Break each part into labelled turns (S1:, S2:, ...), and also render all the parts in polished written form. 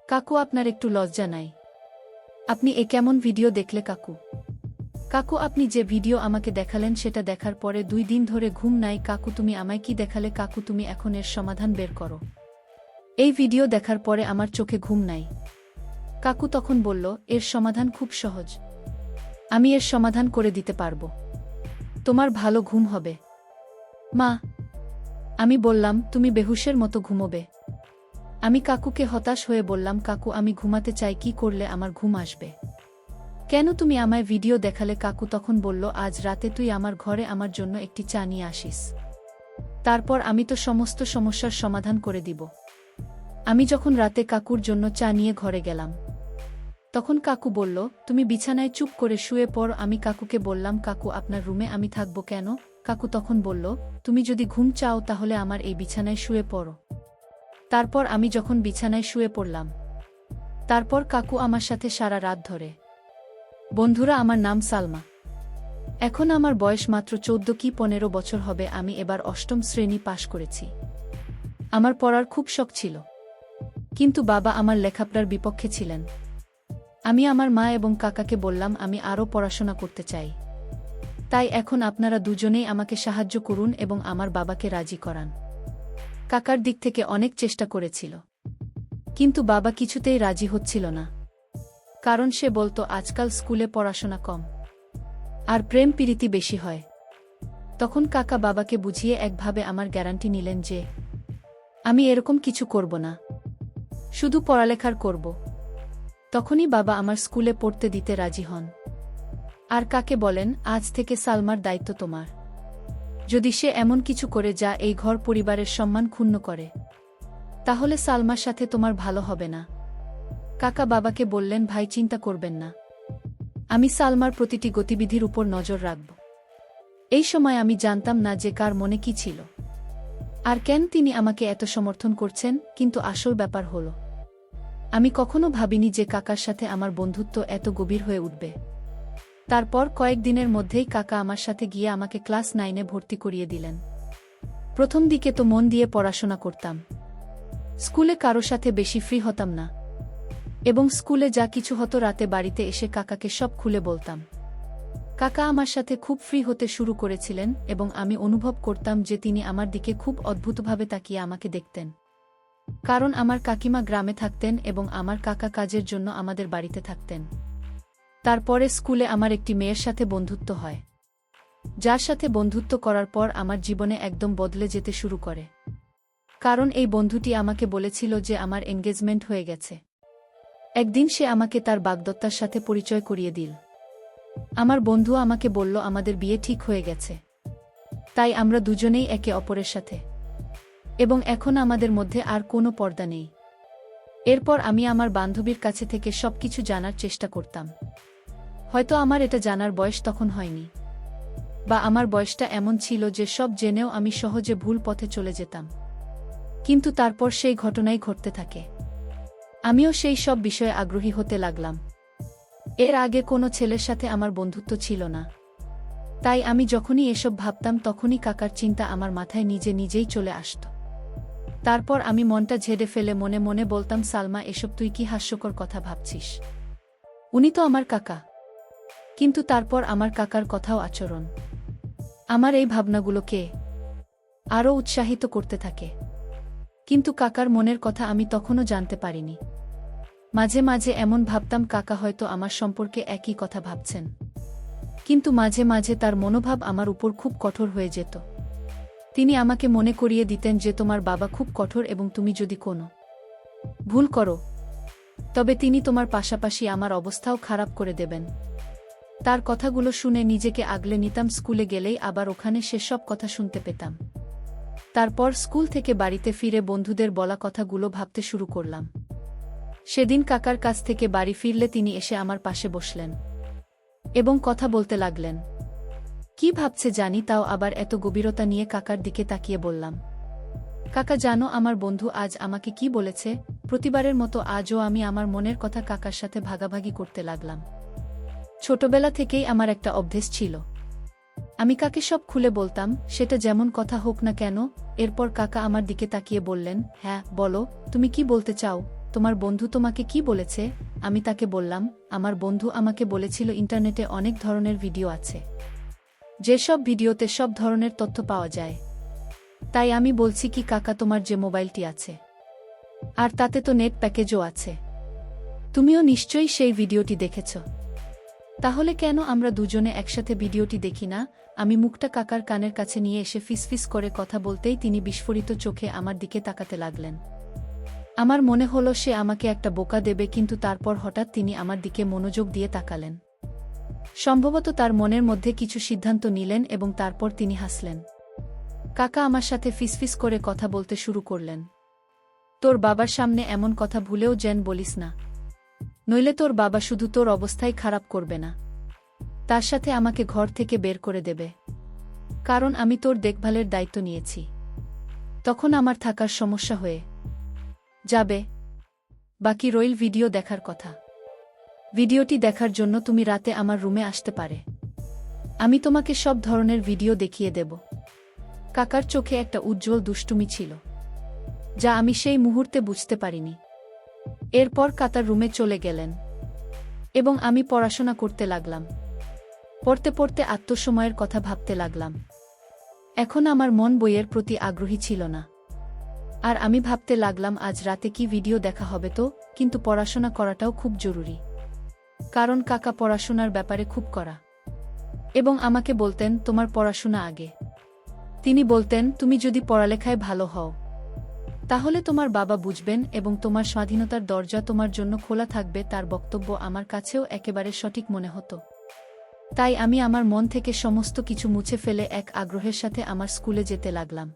S1: কাকু, আপনার একটু লজ্জা নাই? আপনি এ কেমন ভিডিও দেখলে কাকু? কাকু, আপনি যে ভিডিও আমাকে দেখালেন সেটা দেখার পরে 2 দিন ধরে ঘুম নাই। কাকু, তুমি আমায় কি দেখালে? কাকু, তুমি এখন এর সমাধান বের করো। এই ভিডিও দেখার পরে আমার চোখে ঘুম নাই। কাকু তখন বলল, এর সমাধান খুব সহজ। আমি এর সমাধান করে দিতে পারবো। তোমার ভালো ঘুম হবে। মা, আমি বললাম, তুমি বেহুশের মতো ঘুমোবে। আমি কাকুকে হতাশ হয়ে বললাম, কাকু, আমি ঘুমাতে চাই, কি করলে আমার ঘুম আসবে? কেন তুমি আমায় ভিডিও দেখালে? কাকু তখন বলল, আজ রাতে তুই আমার ঘরে আমার জন্য একটি চা নিয়ে আসিস। তারপর আমি তো সমস্ত সমস্যার সমাধান করে দিব। আমি যখন রাতে কাকুর জন্য চা নিয়ে ঘরে গেলাম, তখন কাকু বলল, তুমি বিছানায় চুপ করে শুয়ে পড়। আমি কাকুকে বললাম, কাকু, আপনার রুমে আমি থাকবো কেন? কাকু তখন বলল, তুমি যদি ঘুম চাও তাহলে আমার এই বিছানায় শুয়ে পড়ো। তারপর আমি যখন বিছানায় শুয়ে পড়লাম, তারপর কাকু আমার সাথে সারা রাত ধরে। বন্ধুরা, আমার নাম সালমা। এখন আমার বয়স মাত্র 14 কি 15 বছর হবে। আমি এবার 8ম শ্রেণী পাশ করেছি। আমার পড়ার খুব শখ ছিল, কিন্তু বাবা আমার লেখাপড়ার বিপক্ষে ছিলেন। আমি আমার মা এবং কাকাকে বললাম, আমি আরও পড়াশোনা করতে চাই। তাই এখন আপনারা দুজনেই আমাকে সাহায্য করুন এবং আমার বাবাকে রাজি করান। কাকার দিক থেকে অনেক চেষ্টা করেছিল, কিন্তু বাবা কিছুতেই রাজি হচ্ছিল না। কারণ সে বলতো, আজকাল স্কুলে পড়াশোনা কম আর প্রেম প্রীতি বেশি হয়। তখন কাকা বাবাকে বুঝিয়ে একভাবে আমার গ্যারান্টি নিলেন যে আমি এরকম কিছু করব না, শুধু পড়ালেখার করব। তখনই বাবা আমার স্কুলে পড়তে দিতে রাজি হন। আর কাকে বলেন, আজ থেকে সালমার দায়িত্ব তোমার। যদি সে এমন কিছু করে যা এই ঘর পরিবারের সম্মান ক্ষুণ্ণ করে, তাহলে সালমার সাথে তোমার ভালো হবে না। কাকা বাবাকে বললেন, ভাই, চিন্তা করবেন না, আমি সালমার প্রতিটি গতিবিধির উপর নজর রাখব। এই সময় আমি জানতাম না যে কার মনে কি ছিল আর কেন তিনি আমাকে এত সমর্থন করছেন। কিন্তু আসল ব্যাপার হলো, আমি কখনো ভাবিনি যে কাকার সাথে আমার বন্ধুত্ব এত গভীর হয়ে উঠবে। তারপর কয়েকদিনের মধ্যেই কাকা আমার সাথে গিয়ে আমাকে ক্লাস 9-এ ভর্তি করিয়ে দিলেন। প্রথম দিকে তো মন দিয়ে পড়াশোনা করতাম, স্কুলে কারো সাথে বেশি ফ্রি হতাম না, এবং স্কুলে যা কিছু হতো রাতে বাড়িতে এসে কাকাকে সব খুলে বলতাম। কাকা আমার সাথে খুব ফ্রি হতে শুরু করেছিলেন এবং আমি অনুভব করতাম যে তিনি আমার দিকে খুব অদ্ভুতভাবে তাকিয়ে আমাকে দেখতেন। কারণ আমার কাকিমা গ্রামে থাকতেন এবং আমার কাকা কাজের জন্য আমাদের বাড়িতে থাকতেন। তারপরে স্কুলে আমার একটি মেয়ের সাথে বন্ধুত্ব হয়, যার সাথে বন্ধুত্ব করার পর আমার জীবনে একদম বদলে যেতে শুরু করে। কারণ এই বন্ধুটি আমাকে বলেছিল যে আমার এনগেজমেন্ট হয়ে গেছে। একদিন সে আমাকে তার বাগদত্তার সাথে পরিচয় করিয়ে দিল। আমার বন্ধু আমাকে বলল, আমাদের বিয়ে ঠিক হয়ে গেছে। তাই আমরা দুজনেই একে অপরের সাথে, এবং এখন আমাদের মধ্যে আর কোনো পর্দা নেই। এরপর আমি আমার বান্ধবীর কাছে থেকে সবকিছু জানার চেষ্টা করতাম। হয়তো আমার এটা জানার বয়স তখন হয়নি, বা আমার বয়সটা এমন ছিল যে সব জেনেও আমি সহজে ভুল পথে চলে যেতাম। কিন্তু তারপর সেই ঘটনাই ঘটতে থাকে। আমিও সেই সব বিষয়ে আগ্রহী হতে লাগলাম। এর আগে কোনো ছেলের সাথে আমার বন্ধুত্ব ছিল না, তাই আমি যখনই এসব ভাবতাম তখনই কাকার চিন্তা আমার মাথায় নিজে নিজেই চলে আসত। তারপর আমি মনটা ঝেড়ে ফেলে মনে মনে বলতাম, সালমা, এসব তুই কি হাস্যকর কথা ভাবছিস? উনি তো আমার কাকা। কিন্তু তারপর আমার কাকার কথাও আচরণ আমার এই ভাবনাগুলোকে আরও উৎসাহিত করতে থাকে। কিন্তু কাকার মনের কথা আমি তখনও জানতে পারিনি। মাঝে মাঝে এমন ভাবতাম, কাকা হয়তো আমার সম্পর্কে একই কথা ভাবছেন। কিন্তু মাঝে মাঝে তার মনোভাব আমার উপর খুব কঠোর হয়ে যেত। তিনি আমাকে মনে করিয়ে দিতেন যে তোমার বাবা খুব কঠোর এবং তুমি যদি কোনো ভুল করো তবে তিনি তোমার পাশাপাশি আমার অবস্থাও খারাপ করে দেবেন। তার কথাগুলো শুনে নিজেকে আগলে নিতাম। স্কুলে গেলেই আবার ওখানে সেসব কথা শুনতে পেতাম। তারপর স্কুল থেকে বাড়িতে ফিরে বন্ধুদের বলা কথাগুলো ভাবতে শুরু করলাম। সেদিন কাকার কাছ থেকে বাড়ি ফিরলে তিনি এসে আমার পাশে বসলেন এবং কথা বলতে লাগলেন। কি ভাবছে জানি, তাও আবার এত গভীরতা নিয়ে কাকার দিকে তাকিয়ে বললাম, কাকা, জানো আমার বন্ধু আজ আমাকে কি বলেছে? প্রতিবারের মতো আজও আমি আমার মনের কথা কাকার সাথে ভাগাভাগি করতে লাগলাম। ছোটবেলা থেকেই আমার একটা অভ্যেস ছিল, আমি কাকে সব খুলে বলতাম, সেটা যেমন কথা হোক না কেন। এরপর কাকা আমার দিকে তাকিয়ে বললেন, হ্যাঁ বলো, তুমি কি বলতে চাও? তোমার বন্ধু তোমাকে কি বলেছে? আমি তাকে বললাম, আমার বন্ধু আমাকে বলেছিল ইন্টারনেটে অনেক ধরনের ভিডিও আছে, যেসব ভিডিওতে সব ধরনের তথ্য পাওয়া যায়। তাই আমি বলছি কি কাকা, তোমার যে মোবাইলটি আছে আর তাতে তো নেট প্যাকেজও আছে, তুমিও নিশ্চয়ই সেই ভিডিওটি দেখেছ। তাহলে কেন আমরা দুজনে একসাথে ভিডিওটি দেখি না? আমি মুখটা কাকার কানের কাছে নিয়ে এসে ফিসফিস করে কথা বলতেই তিনি বিস্ফোরিত চোখে আমার দিকে তাকাতে লাগলেন। আমার মনে হলো সে আমাকে একটা বোকা দেবে, কিন্তু তারপর হঠাৎ তিনি আমার দিকে মনোযোগ দিয়ে তাকালেন। সম্ভবত তার মনের মধ্যে কিছু সিদ্ধান্ত নিলেন এবং তারপর তিনি হাসলেন। কাকা আমার সাথে ফিসফিস করে কথা বলতে শুরু করলেন। তোর বাবার সামনে এমন কথা ভুলেও যেন বলিস না, নইলে তোর বাবা শুধু তোর অবস্থাই খারাপ করবে না, তার সাথে আমাকে ঘর থেকে বের করে দেবে, কারণ আমি তোর দেখভালের দায়িত্ব নিয়েছি। তখন আমার থাকার সমস্যা হয়ে যাবে। বাকি রইল ভিডিও দেখার কথা। ভিডিওটি দেখার জন্য তুমি রাতে আমার রুমে আসতে পারে, আমি তোমাকে সব ধরনের ভিডিও দেখিয়ে দেব। কাকার চোখে একটা উজ্জ্বল দুষ্টুমি ছিল, যা আমি সেই মুহূর্তে বুঝতে পারিনি। এরপর কাতার রুমে চলে গেলেন এবং আমি পড়াশোনা করতে লাগলাম। পড়তে পড়তে আত্মসময়ের কথা ভাবতে লাগলাম। এখন আমার মন বইয়ের প্রতি আগ্রহী ছিল না। আর আমি ভাবতে লাগলাম আজ রাতে কি ভিডিও দেখা হবে তো, কিন্তু পড়াশোনা করাটাও খুব জরুরি, কারণ কাকা পড়াশোনার ব্যাপারে খুব কড়া এবং আমাকে বলতেন তোমার পড়াশোনা আগে। তিনি বলতেন তুমি যদি পড়ালেখায় ভালো হও তাহলে তোমার বাবা বুঝবেন এবং তোমার স্বাধীনতার দরজা তোমার জন্য খোলা থাকবে। তার বক্তব্য আমার কাছেও একেবারে সঠিক মনে হতো। তাই আমি আমার মন থেকে সমস্ত কিছু মুছে ফেলে এক আগ্রহের সাথে আমার স্কুলে যেতে লাগলাম।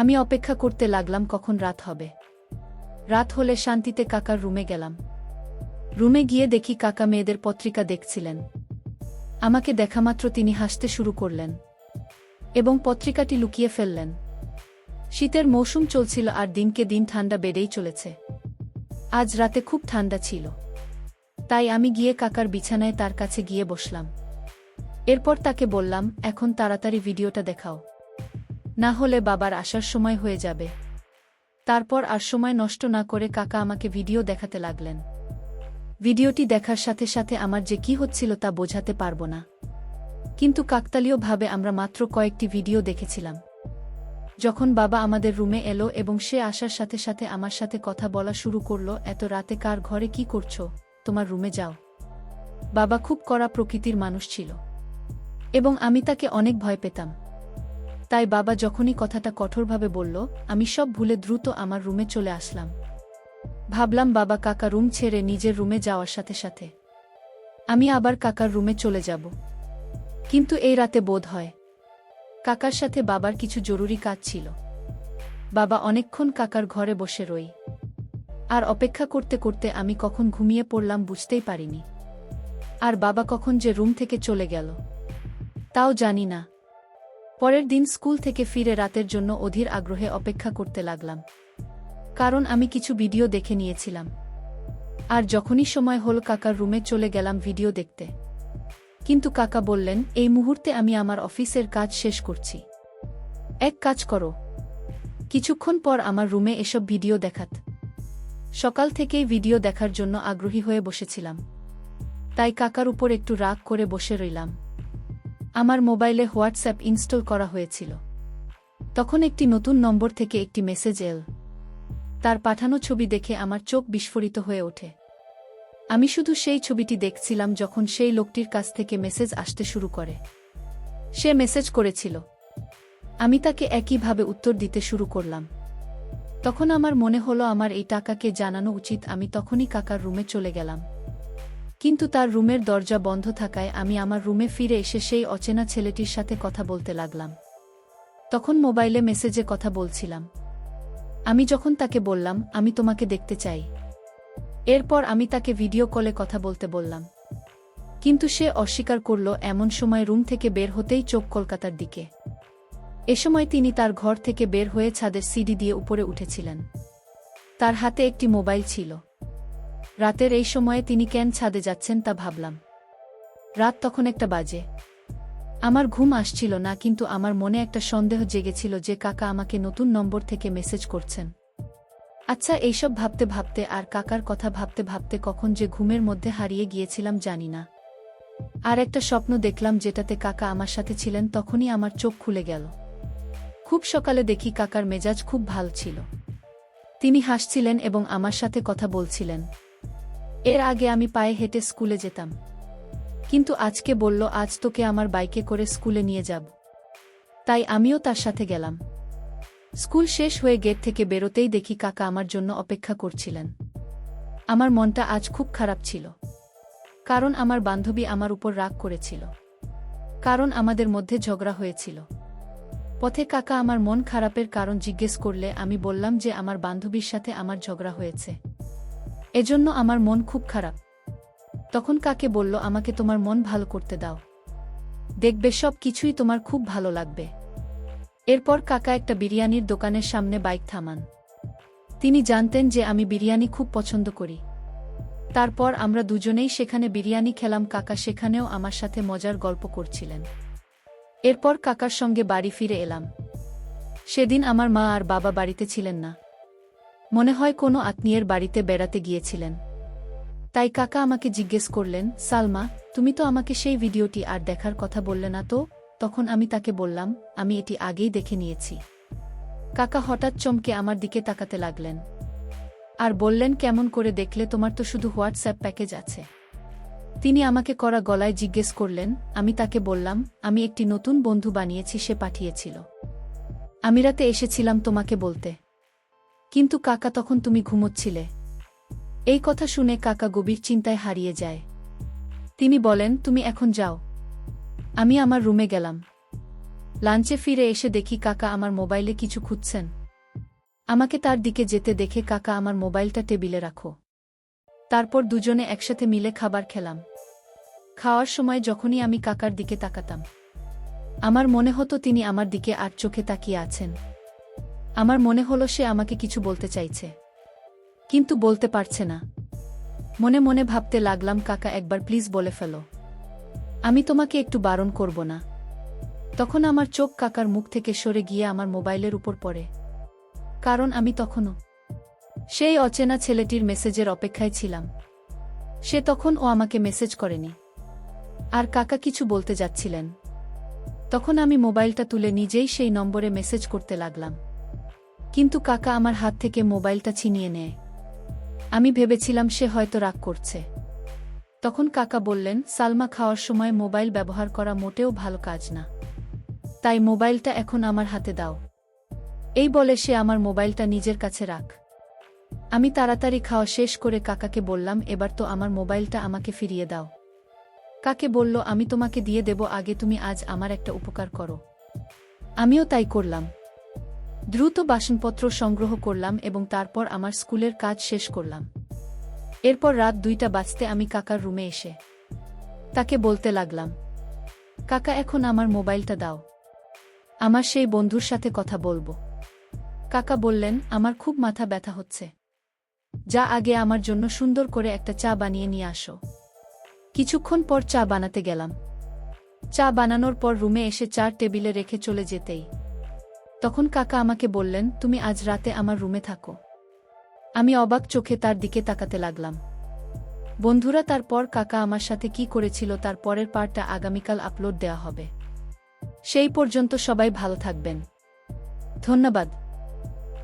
S1: আমি অপেক্ষা করতে লাগলাম কখন রাত হবে। রাত হলে শান্তিতে কাকার রুমে গেলাম। রুমে গিয়ে দেখি কাকা মেয়েদের পত্রিকা দেখছিলেন। আমাকে দেখামাত্র তিনি হাসতে শুরু করলেন এবং পত্রিকাটি লুকিয়ে ফেললেন। শীতের মৌসুম চলছিল আর দিনকে দিন ঠান্ডা বেড়েই চলেছে। আজ রাতে খুব ঠান্ডা ছিল, তাই আমি গিয়ে কাকার বিছানায় তার কাছে গিয়ে বসলাম। এরপর তাকে বললাম, এখন তাড়াতাড়ি ভিডিওটা দেখাও, না হলে বাবার আসার সময় হয়ে যাবে। তারপর আর সময় নষ্ট না করে কাকা আমাকে ভিডিও দেখাতে লাগলেন। ভিডিওটি দেখার সাথে সাথে আমার যে কি হচ্ছিল তা বোঝাতে পারবো না, কিন্তু কাকতালীয়ভাবে আমরা মাত্র কয়েকটি ভিডিও দেখেছিলাম। যখন বাবা আমাদের রুমে এলো এবং সে আসার সাথে সাথে আমার সাথে কথা বলা শুরু করলো, এত রাতে কার ঘরে কি করছো, তোমার রুমে যাও। বাবা খুব কড়া প্রকৃতির মানুষ ছিল এবং আমি তাকে অনেক ভয় পেতাম। তাই বাবা যখনই কথাটা কঠোরভাবে বলল, আমি সব ভুলে দ্রুত আমার রুমে চলে আসলাম। ভাবলাম বাবা কাকা রুম ছেড়ে নিজের রুমে যাওয়ার সাথে সাথে আমি আবার কাকার রুমে চলে যাব। কিন্তু এই রাতে বোধ হয় কাকার সাথে বাবার কিছু জরুরি কাজ ছিল। বাবা অনেকক্ষণ কাকার ঘরে বসে রই, আর অপেক্ষা করতে করতে আমি কখন ঘুমিয়ে পড়লাম বুঝতেই পারিনি। আর বাবা কখন যে রুম থেকে চলে গেল তাও জানি না। পরের দিন স্কুল থেকে ফিরে রাতের জন্য অধীর আগ্রহে অপেক্ষা করতে লাগলাম, কারণ আমি কিছু ভিডিও দেখে নিয়েছিলাম। আর যখনই সময় হল কাকার রুমে চলে গেলাম ভিডিও দেখতে। কিন্তু কাকা বললেন, এই মুহূর্তে আমি আমার অফিসের কাজ শেষ করছি, এক কাজ করো, কিছুক্ষণ পর আমার রুমে এসব ভিডিও দেখাত। সকাল থেকেই ভিডিও দেখার জন্য আগ্রহী হয়ে বসেছিলাম, তাই কাকার উপর একটু রাগ করে বসে রইলাম। আমার মোবাইলে হোয়াটসঅ্যাপ ইনস্টল করা হয়েছিল। তখন একটি নতুন নম্বর থেকে একটি মেসেজ এল। তার পাঠানো ছবি দেখে আমার চোখ বিস্ফোরিত হয়ে ওঠে। আমি শুধু সেই ছবিটি দেখছিলাম যখন সেই লোকটির কাছ থেকে মেসেজ আসতে শুরু করে। সে মেসেজ করেছিল, আমি তাকে একইভাবে উত্তর দিতে শুরু করলাম। তখন আমার মনে হলো আমার এই টাকাকে জানানো উচিত। আমি তখনই কাকার রুমে চলে গেলাম, কিন্তু তার রুমের দরজা বন্ধ থাকায় আমি আমার রুমে ফিরে এসে সেই অচেনা ছেলেটির সাথে কথা বলতে লাগলাম। তখন মোবাইলে মেসেজে কথা বলছিলাম। আমি যখন তাকে বললাম, আমি তোমাকে দেখতে চাই, এরপর আমি তাকে ভিডিও কলে কথা বলতে বললাম, কিন্তু সে অস্বীকার করল। এমন সময় রুম থেকে বের হতেই চোখ কলকাতার দিকে। এ সময় তিনি তার ঘর থেকে বের হয়ে ছাদের সিঁড়ি দিয়ে উপরে উঠেছিলেন। তার হাতে একটি মোবাইল ছিল। রাতের এই সময়ে তিনি কেন ছাদে যাচ্ছেন তা ভাবলাম। রাত তখন 1টা বাজে। আমার ঘুম আসছিল না, কিন্তু আমার মনে একটা সন্দেহ জেগেছিল যে কাকা আমাকে নতুন নম্বর থেকে মেসেজ করছেন। আচ্ছা, এইসব ভাবতে ভাবতে আর কাকার কথা ভাবতে ভাবতে কখন যে ঘুমের মধ্যে হারিয়ে গিয়েছিলাম জানি না। আর একটা স্বপ্ন দেখলাম যেটাতে কাকা আমার সাথে ছিলেন, তখনই আমার চোখ খুলে গেল। খুব সকালে দেখি কাকার মেজাজ খুব ভালো ছিল। তিনি হাসছিলেন এবং আমার সাথে কথা বলছিলেন। এর আগে আমি পায়ে হেঁটে স্কুলে যেতাম, কিন্তু আজকে বলল আজ তোকে আমার বাইকে করে স্কুলে নিয়ে যাব। তাই আমিও তার সাথে গেলাম। স্কুল শেষ হয়ে গেট থেকে বেরোতেই দেখি কাকা আমার জন্য অপেক্ষা করছিলেন। আমার মনটা আজ খুব খারাপ ছিল, কারণ আমার বান্ধবী আমার উপর রাগ করেছিল, কারণ আমাদের মধ্যে ঝগড়া হয়েছিল। পথে কাকা আমার মন খারাপের কারণ জিজ্ঞেস করলে আমি বললাম যে আমার বান্ধবীর সাথে আমার ঝগড়া হয়েছে, এজন্য আমার মন খুব খারাপ। তখন কাকে বলল আমাকে তোমার মন ভালো করতে দাও, দেখবে সব কিছুই তোমার খুব ভালো লাগবে। এরপর কাকা একটা বিরিয়ানির দোকানের সামনে বাইক থামান। তিনি জানতেন যে আমি বিরিয়ানি খুব পছন্দ করি। তারপর আমরা দুজনেই সেখানে বিরিয়ানি খেলাম। কাকা সেখানেও আমার সাথে মজার গল্প করছিলেন। এরপর কাকার সঙ্গে বাড়ি ফিরে এলাম। সেদিন আমার মা আর বাবা বাড়িতে ছিলেন না, মনে হয় কোনো আত্মীয়ের বাড়িতে বেড়াতে গিয়েছিলেন। তাই কাকা আমাকে জিজ্ঞেস করলেন, সালমা, তুমি তো আমাকে সেই ভিডিওটি আর দেখার কথা বললে না তো? তখন আমি তাকে বললাম, আমি এটি আগেই দেখে নিয়েছি। কাকা হঠাৎ চমকে আমার দিকে তাকাতে লাগলেন আর বললেন, কেমন করে দেখলে? তোমার তো শুধু হোয়াটসঅ্যাপ প্যাকেজ আছে। তিনি আমাকে কড়া গলায় জিজ্ঞেস করলেন। আমি তাকে বললাম, আমি একটি নতুন বন্ধু বানিয়েছি, সে পাঠিয়েছিল। আমি রাতে এসেছিলাম তোমাকে বলতে, কিন্তু কাকা তখন তুমি ঘুমোচ্ছিলে। এই কথা শুনে কাকা গভীর চিন্তায় হারিয়ে যায়। তিনি বলেন, তুমি এখন যাও। আমি আমার রুমে গেলাম। লাঞ্চে ফিরে এসে দেখি কাকা আমার মোবাইলে কিছু খুঁজছেন। আমাকে তার দিকে যেতে দেখে কাকা আমার মোবাইলটা টেবিলে রাখো। তারপর দুজনে একসাথে মিলে খাবার খেলাম। খাওয়ার সময় যখনই আমি কাকার দিকে তাকাতাম, আমার মনে হতো তিনি আমার দিকে আর চোখে তাকিয়ে আছেন। আমার মনে হলো সে আমাকে কিছু বলতে চাইছে, কিন্তু বলতে পারছে না। মনে মনে ভাবতে লাগলাম, কাকা একবার প্লিজ বলে ফেলো, আমি তোমাকে একটু বারণ করব না। তখন আমার চোখ কাকার মুখ থেকে সরে গিয়ে আমার মোবাইলের উপর পড়ে, কারণ আমি তখনও সেই অচেনা ছেলেটির মেসেজের অপেক্ষায় ছিলাম। সে তখন ও আমাকে মেসেজ করেনি, আর কাকা কিছু বলতে যাচ্ছিলেন। তখন আমি মোবাইলটা তুলে নিজেই সেই নম্বরে মেসেজ করতে লাগলাম, কিন্তু কাকা আমার হাত থেকে মোবাইলটা ছিনিয়ে নেয়। আমি ভেবেছিলাম সে হয়তো রাগ করছে। তখন কাকা বললেন, সালমা, খাওয়ার সময় মোবাইল ব্যবহার করা মোটেও ভালো কাজ না, তাই মোবাইলটা এখন আমার হাতে দাও। এই বলে সে আমার মোবাইলটা নিজের কাছে রাখ। আমি তাড়াতাড়ি খাওয়া শেষ করে কাকাকে বললাম, এবার তো আমার মোবাইলটা আমাকে ফিরিয়ে দাও। কাকে বলল, আমি তোমাকে দিয়ে দেব, আগে তুমি আজ আমার একটা উপকার করো। আমিও তাই করলাম। দ্রুত বাসনপত্র সংগ্রহ করলাম এবং তারপর আমার স্কুলের কাজ শেষ করলাম। এরপর রাত 2টা বাজতে আমি কাকার রুমে এসে তাকে বলতে লাগলাম, কাকা, এখন আমার মোবাইলটা দাও, আমার সেই বন্ধুর সাথে কথা বলবো। কাকা বললেন, আমার খুব মাথা ব্যথা হচ্ছে, যা আগে আমার জন্য সুন্দর করে একটা চা বানিয়ে নিয়ে আসো। কিছুক্ষণ পর চা বানাতে গেলাম। চা বানানোর পর রুমে এসে চা টেবিলে রেখে চলে যেতেই তখন কাকা আমাকে বললেন, তুমি আজ রাতে আমার রুমে থাকো। আমি অবাক চোখে তার দিকে তাকাতে লাগলাম। বন্ধুরা, তারপর কাকা আমার সাথে কি করেছিল তার পরের পার্টটা আগামীকাল আপলোড দেওয়া হবে। সেই পর্যন্ত সবাই ভালো থাকবেন। ধন্যবাদ।